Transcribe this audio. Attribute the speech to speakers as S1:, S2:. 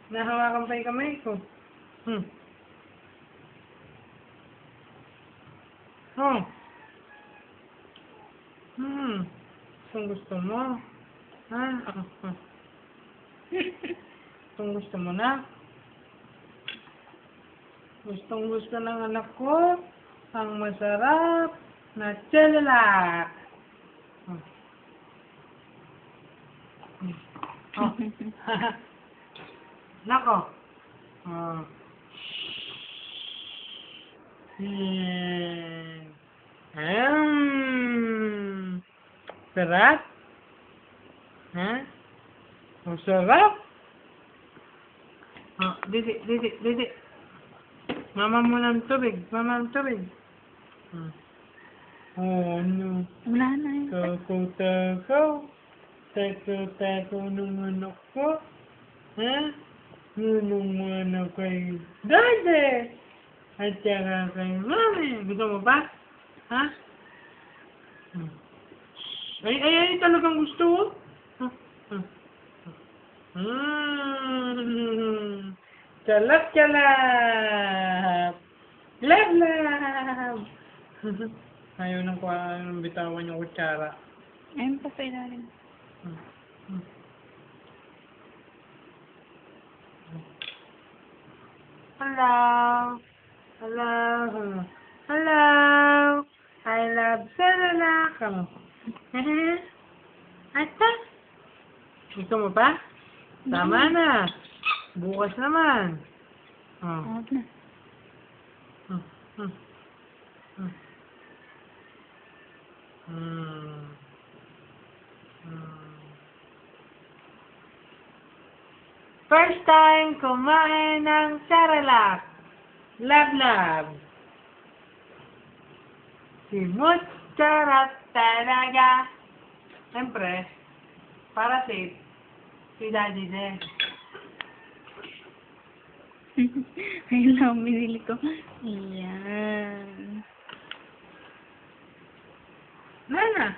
S1: Nahawakan pa yung kamay ko. Oh. Kung gusto mo. Ha? Kung gusto mo na. Gustong gusto ng anak ko ang masarap na Cerelac. Oh. Nako. Oh. Sarap? Ha? Ang sarap? Oh, didi. Mama mo ng tubig. Mama ng tubig. Oh, ano?
S2: Wala na yun.
S1: Takaw. Takaw naman ako. Ha? Naman ako kay Daddy. At saka kay Mami. Gusto mo ba? Ha? Ay, talagang gusto ko. Calap. Love. Ayaw nang bitawan yung kutsara.
S2: Ayun pa sa ilalim.
S1: Hello. I love Cerelac. Ata? Gusto mo pa? Tama na. Bukas naman.
S2: Huwag na.
S1: First time kumain ng Cerelac. Love. Si Mutsarat talaga. Siyempre, para safe, si Daddy din.
S2: Ayun lang, binili ko. Ayan.
S1: Nana.